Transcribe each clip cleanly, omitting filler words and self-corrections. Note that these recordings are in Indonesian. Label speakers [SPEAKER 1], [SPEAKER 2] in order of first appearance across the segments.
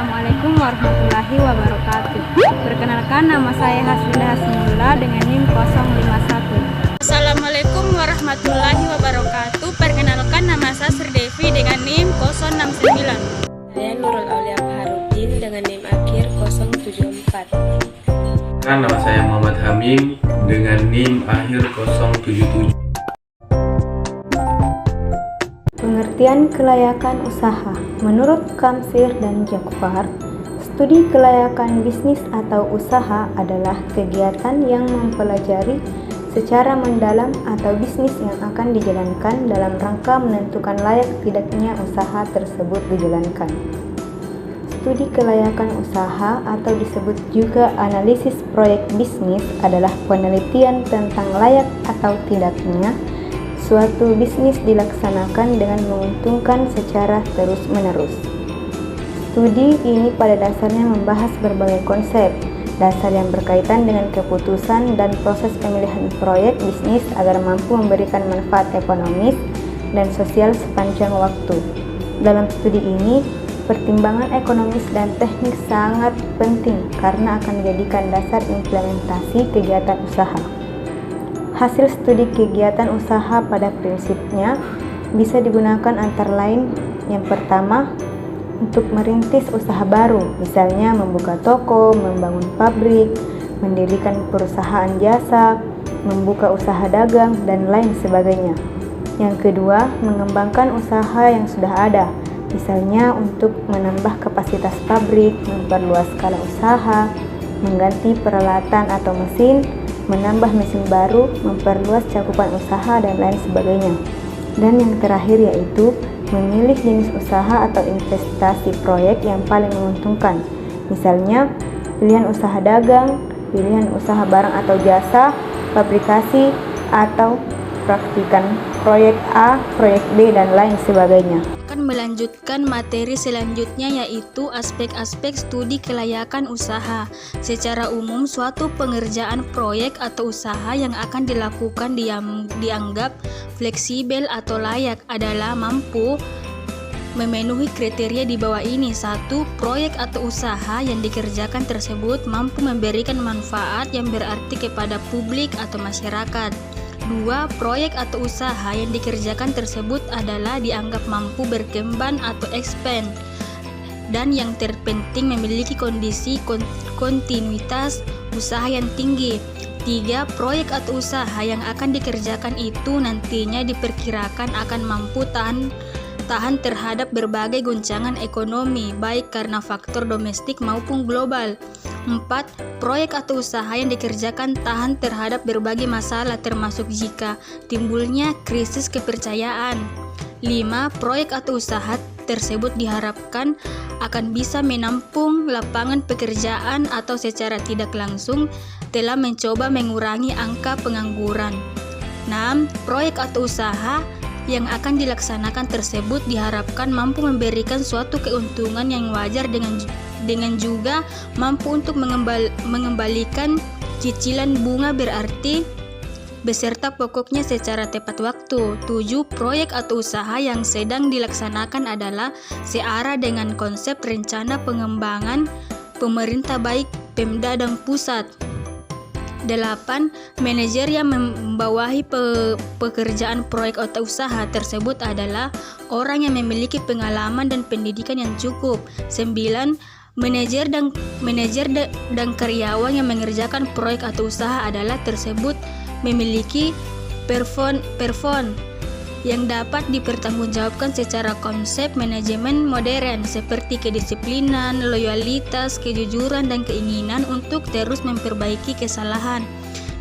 [SPEAKER 1] Assalamualaikum warahmatullahi wabarakatuh. Perkenalkan, nama saya Haslinda Hasmullah dengan NIM 051.
[SPEAKER 2] Assalamualaikum warahmatullahi wabarakatuh. Perkenalkan, nama saya Sridevi dengan NIM 069.
[SPEAKER 3] Saya Nurul Aulia Faharudin dengan NIM akhir 074.
[SPEAKER 4] Nama saya Muhammad Hamim dengan NIM akhir 077.
[SPEAKER 5] Pengertian kelayakan usaha. Menurut Kamsir dan Jokfar, studi kelayakan bisnis atau usaha adalah kegiatan yang mempelajari secara mendalam atau bisnis yang akan dijalankan dalam rangka menentukan layak tidaknya usaha tersebut dijalankan. Studi kelayakan usaha atau disebut juga analisis proyek bisnis adalah penelitian tentang layak atau tidaknya suatu bisnis dilaksanakan dengan menguntungkan secara terus-menerus. Studi ini pada dasarnya membahas berbagai konsep dasar yang berkaitan dengan keputusan dan proses pemilihan proyek bisnis agar mampu memberikan manfaat ekonomis dan sosial sepanjang waktu. Dalam studi ini, pertimbangan ekonomis dan teknik sangat penting karena akan menjadikan dasar implementasi kegiatan usaha. Hasil studi kegiatan usaha pada prinsipnya bisa digunakan antara lain yang pertama, untuk merintis usaha baru, misalnya membuka toko, membangun pabrik, mendirikan perusahaan jasa, membuka usaha dagang, dan lain sebagainya. Yang kedua, mengembangkan usaha yang sudah ada, misalnya untuk menambah kapasitas pabrik, memperluas skala usaha, mengganti peralatan atau mesin, menambah mesin baru, memperluas cakupan usaha, dan lain sebagainya. Dan yang terakhir yaitu memilih jenis usaha atau investasi proyek yang paling menguntungkan. Misalnya, pilihan usaha dagang, pilihan usaha barang atau jasa, fabrikasi, atau praktikan proyek A, proyek B, dan lain sebagainya.
[SPEAKER 2] Akan melanjutkan materi selanjutnya yaitu aspek-aspek studi kelayakan usaha. Secara umum, suatu pengerjaan proyek atau usaha yang akan dilakukan dianggap fleksibel atau layak adalah mampu memenuhi kriteria di bawah ini. 1. Proyek atau usaha yang dikerjakan tersebut mampu memberikan manfaat yang berarti kepada publik atau masyarakat. 2. Proyek atau usaha yang dikerjakan tersebut adalah dianggap mampu berkembang atau expand. Dan yang terpenting memiliki kondisi kontinuitas usaha yang tinggi. 3. Proyek atau usaha yang akan dikerjakan itu nantinya diperkirakan akan mampu tahan terhadap berbagai goncangan ekonomi, baik karena faktor domestik maupun global. 4. Proyek atau usaha yang dikerjakan tahan terhadap berbagai masalah termasuk jika timbulnya krisis kepercayaan. 5. Proyek atau usaha tersebut diharapkan akan bisa menampung lapangan pekerjaan atau secara tidak langsung telah mencoba mengurangi angka pengangguran. 6. Proyek atau usaha yang akan dilaksanakan tersebut diharapkan mampu memberikan suatu keuntungan yang wajar dengan juga mampu untuk mengembalikan cicilan bunga berarti beserta pokoknya secara tepat waktu. 7. Proyek atau usaha yang sedang dilaksanakan adalah searah dengan konsep rencana pengembangan pemerintah baik Pemda dan pusat. 8. Manajer yang membawahi pekerjaan proyek atau usaha tersebut adalah orang yang memiliki pengalaman dan pendidikan yang cukup. 9. Manajer dan karyawan yang mengerjakan proyek atau usaha adalah tersebut memiliki perform yang dapat dipertanggungjawabkan secara konsep manajemen modern seperti kedisiplinan, loyalitas, kejujuran, dan keinginan untuk terus memperbaiki kesalahan.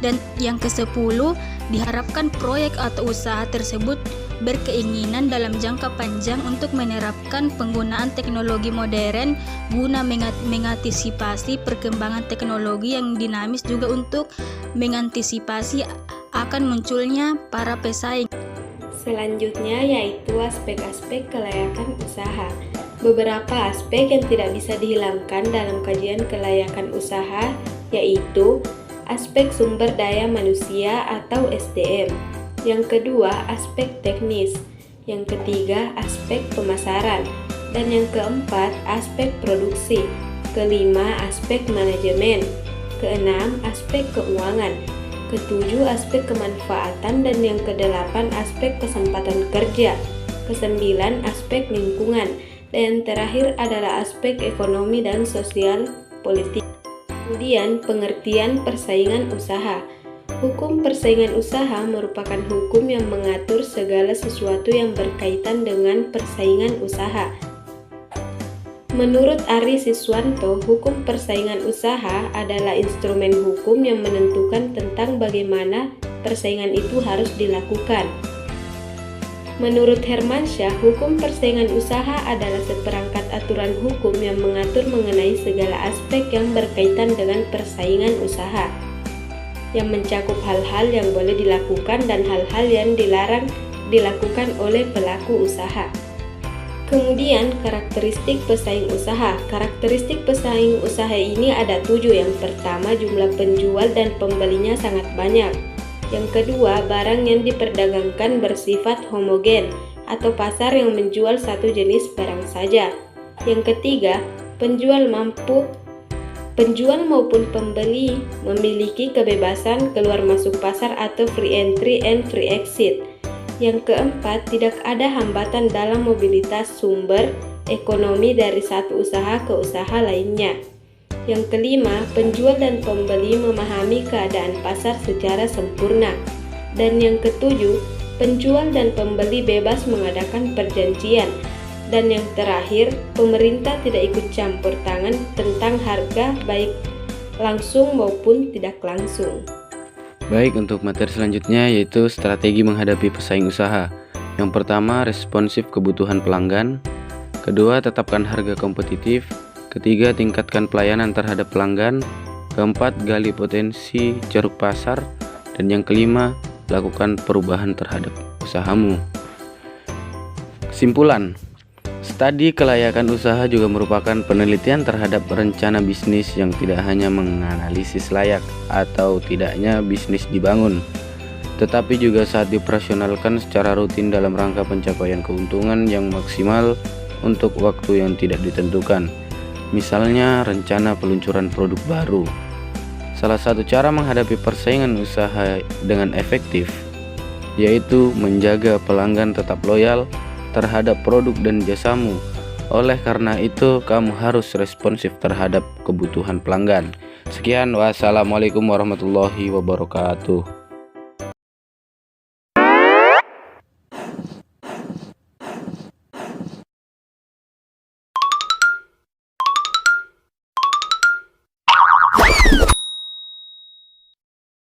[SPEAKER 2] Dan yang ke-10, diharapkan proyek atau usaha tersebut berkeinginan dalam jangka panjang untuk menerapkan penggunaan teknologi modern guna mengantisipasi perkembangan teknologi yang dinamis, juga untuk mengantisipasi akan munculnya para pesaing.
[SPEAKER 3] Selanjutnya yaitu aspek-aspek kelayakan usaha. Beberapa aspek yang tidak bisa dihilangkan dalam kajian kelayakan usaha yaitu aspek sumber daya manusia atau SDM. Yang kedua, aspek teknis. Yang ketiga, aspek pemasaran. Dan yang keempat, aspek produksi. Kelima, aspek manajemen. Keenam, aspek keuangan. Ketujuh, aspek kemanfaatan. Dan yang kedelapan, aspek kesempatan kerja. Kesembilan, aspek lingkungan. Dan yang terakhir adalah aspek ekonomi dan sosial politik. Kemudian, pengertian persaingan usaha. Hukum persaingan usaha merupakan hukum yang mengatur segala sesuatu yang berkaitan dengan persaingan usaha. Menurut Ari Siswanto, hukum persaingan usaha adalah instrumen hukum yang menentukan tentang bagaimana persaingan itu harus dilakukan. Menurut Hermansyah, hukum persaingan usaha adalah seperangkat aturan hukum yang mengatur mengenai segala aspek yang berkaitan dengan persaingan usaha, yang mencakup hal-hal yang boleh dilakukan dan hal-hal yang dilarang dilakukan oleh pelaku usaha. Kemudian, karakteristik pesaing usaha. Karakteristik pesaing usaha ini ada 7. Yang pertama, jumlah penjual dan pembelinya sangat banyak. Yang kedua, barang yang diperdagangkan bersifat homogen atau pasar yang menjual satu jenis barang saja. Yang ketiga, penjual maupun pembeli memiliki kebebasan keluar masuk pasar atau free entry and free exit. Yang keempat, tidak ada hambatan dalam mobilitas sumber ekonomi dari satu usaha ke usaha lainnya. Yang kelima, penjual dan pembeli memahami keadaan pasar secara sempurna. Dan yang ketujuh, penjual dan pembeli bebas mengadakan perjanjian. Dan yang terakhir, pemerintah tidak ikut campur tangan tentang harga baik langsung maupun tidak langsung.
[SPEAKER 6] Baik, untuk materi selanjutnya yaitu strategi menghadapi pesaing usaha. Yang pertama, responsif kebutuhan pelanggan. Kedua, tetapkan harga kompetitif. Ketiga, tingkatkan pelayanan terhadap pelanggan. Keempat, gali potensi ceruk pasar. Dan yang kelima, lakukan perubahan terhadap usahamu. Kesimpulan, studi kelayakan usaha juga merupakan penelitian terhadap rencana bisnis yang tidak hanya menganalisis layak atau tidaknya bisnis dibangun, tetapi juga saat dioperasionalkan secara rutin dalam rangka pencapaian keuntungan yang maksimal untuk waktu yang tidak ditentukan. Misalnya rencana peluncuran produk baru. Salah satu cara menghadapi persaingan usaha dengan efektif yaitu menjaga pelanggan tetap loyal terhadap produk dan jasamu. Oleh karena itu, kamu harus responsif terhadap kebutuhan pelanggan. Sekian, wassalamualaikum warahmatullahi wabarakatuh.